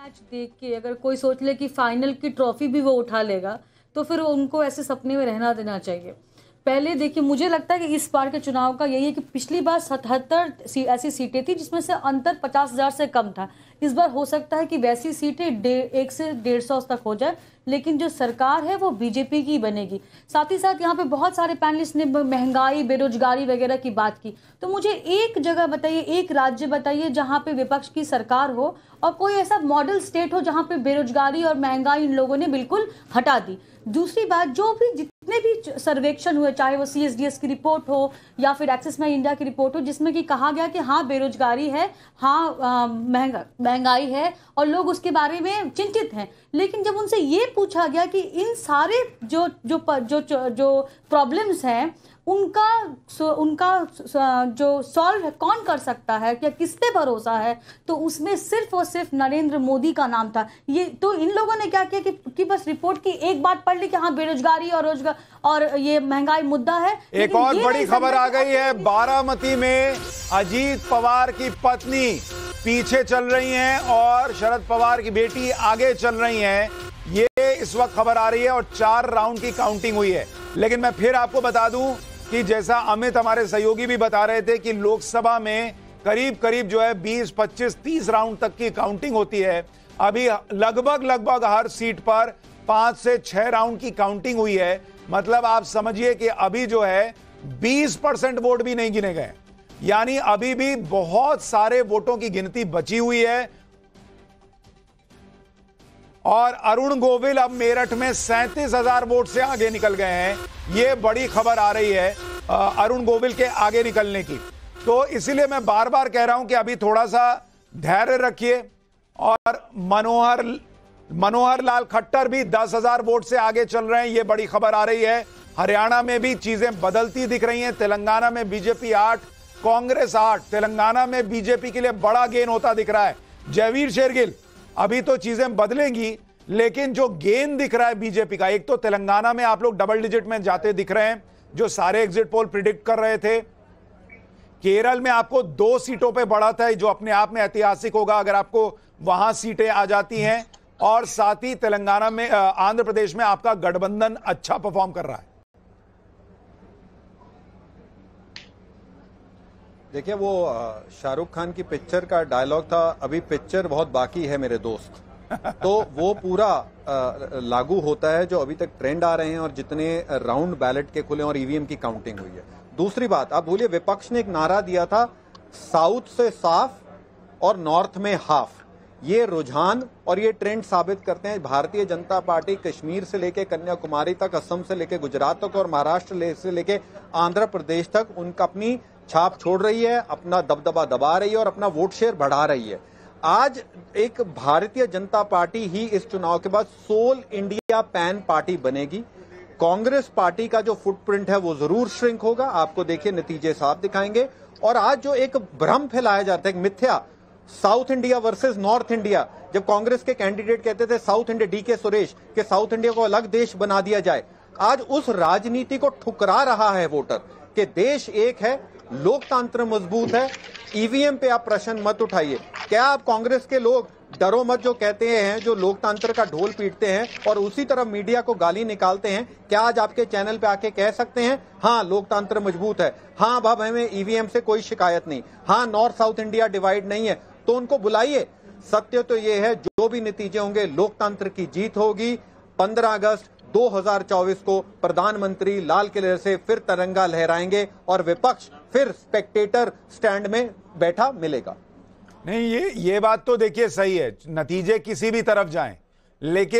Match देख के अगर कोई सोच ले कि फाइनल की ट्रॉफी भी वो उठा लेगा तो फिर उनको ऐसे सपने में रहना देना चाहिए। पहले देखिए, मुझे लगता है कि इस बार के चुनाव का यही है कि पिछली बार 77 ऐसी सीटें थी जिसमें से अंतर 50,000 से कम था। इस बार हो सकता है कि वैसी सीटें 1 से 150 तक हो जाए, लेकिन जो सरकार है वो बीजेपी की बनेगी। साथ ही साथ यहाँ पे बहुत सारे पैनलिस्ट ने महंगाई, बेरोजगारी वगैरह की बात की। तो मुझे एक जगह बताइए, एक राज्य बताइए जहाँ पे विपक्ष की सरकार हो और कोई ऐसा मॉडल स्टेट हो जहाँ पे बेरोजगारी और महंगाई इन लोगों ने बिल्कुल हटा दी। दूसरी बात, जो भी जितने भी सर्वेक्षण हुए, चाहे वो CSDS की रिपोर्ट हो या फिर एक्सिस बैंक इंडिया की रिपोर्ट हो, जिसमें कि कहा गया कि हाँ बेरोजगारी है, हाँ महंगाई है और लोग उसके बारे में चिंतित हैं, लेकिन जब उनसे ये पूछा गया कि इन सारे जो जो जो जो प्रॉब्लम्स हैं उनका जो सॉल्व कौन कर सकता है, क्या किस पे भरोसा है, तो उसमें सिर्फ और सिर्फ नरेंद्र मोदी का नाम था। ये तो इन लोगों ने क्या किया कि बस रिपोर्ट की एक बात पढ़ ली कि हाँ बेरोजगारी और रोजगार और ये महंगाई मुद्दा है। एक और बड़ी खबर आ गई है, बारामती में अजीत पवार की पत्नी पीछे चल रही हैं और शरद पवार की बेटी आगे चल रही हैं। ये इस वक्त खबर आ रही है और 4 राउंड की काउंटिंग हुई है। लेकिन मैं फिर आपको बता दूं कि जैसा अमित हमारे सहयोगी भी बता रहे थे कि लोकसभा में करीब करीब जो है 20, 25, 30 राउंड तक की काउंटिंग होती है। अभी लगभग हर सीट पर 5 से 6 राउंड की काउंटिंग हुई है। मतलब आप समझिए कि अभी जो है 20% वोट भी नहीं गिने गए, यानी अभी भी बहुत सारे वोटों की गिनती बची हुई है। और अरुण गोविल अब मेरठ में 37,000 वोट से आगे निकल गए हैं। यह बड़ी खबर आ रही है अरुण गोविल के आगे निकलने की। तो इसीलिए मैं बार बार कह रहा हूं कि अभी थोड़ा सा धैर्य रखिए। और मनोहर लाल खट्टर भी 10,000 वोट से आगे चल रहे हैं। यह बड़ी खबर आ रही है। हरियाणा में भी चीजें बदलती दिख रही हैं। तेलंगाना में बीजेपी 8, कांग्रेस 8। तेलंगाना में बीजेपी के लिए बड़ा गेन होता दिख रहा है। जयवीर शेरगिल, अभी तो चीजें बदलेंगी, लेकिन जो गेन दिख रहा है बीजेपी का, एक तो तेलंगाना में आप लोग डबल डिजिट में जाते दिख रहे हैं, जो सारे एग्जिट पोल प्रिडिक्ट कर रहे थे। केरल में आपको 2 सीटों पे बढ़त है, जो अपने आप में ऐतिहासिक होगा अगर आपको वहां सीटें आ जाती हैं। और साथ ही तेलंगाना में, आंध्र प्रदेश में आपका गठबंधन अच्छा परफॉर्म कर रहा है। देखिए, वो शाहरुख खान की पिक्चर का डायलॉग था, अभी पिक्चर बहुत बाकी है मेरे दोस्त। तो वो पूरा लागू होता है जो अभी तक ट्रेंड आ रहे हैं और जितने राउंड बैलेट के खुले और ईवीएम की काउंटिंग हुई है। दूसरी बात, आप भूलिए विपक्ष ने एक नारा दिया था, साउथ से साफ और नॉर्थ में हाफ। ये रुझान और ये ट्रेंड साबित करते हैं भारतीय जनता पार्टी कश्मीर से लेके कन्याकुमारी तक, असम से लेके गुजरात तक और महाराष्ट्र से लेके आंध्र प्रदेश तक उनका अपनी छाप छोड़ रही है, अपना दबदबा दबा रही है और अपना वोट शेयर बढ़ा रही है। आज एक भारतीय जनता पार्टी ही इस चुनाव के बाद सोल इंडिया पैन पार्टी बनेगी। कांग्रेस पार्टी का जो फुटप्रिंट है वो जरूर श्रिंक होगा। आपको देखिए नतीजे साफ दिखाएंगे। और आज जो एक भ्रम फैलाया जाता है, एक मिथ्या, south India versus north India, जब कांग्रेस के कैंडिडेट कहते थे साउथ इंडिया, DK सुरेश, के साउथ इंडिया को अलग देश बना दिया जाए, आज उस राजनीति को ठुकरा रहा है वोटर कि देश एक है, लोकतंत्र मजबूत है। ईवीएम पे आप प्रश्न मत उठाइए। क्या आप कांग्रेस के लोग डरो मत जो कहते हैं, जो लोकतंत्र का ढोल पीटते हैं और उसी तरह मीडिया को गाली निकालते हैं, क्या आज आपके चैनल पे आके कह सकते हैं हाँ लोकतंत्र मजबूत है, हाँ अब हमें ईवीएम से कोई शिकायत नहीं, हाँ नॉर्थ साउथ इंडिया डिवाइड नहीं है? तो उनको बुलाइए। सत्य तो ये है, जो भी नतीजे होंगे लोकतंत्र की जीत होगी। 15 अगस्त 2024 को प्रधानमंत्री लाल किले से फिर तिरंगा लहराएंगे और विपक्ष फिर स्पेक्टेटर स्टैंड में बैठा मिलेगा। नहीं, ये बात तो देखिए सही है, नतीजे किसी भी तरफ जाएं, लेकिन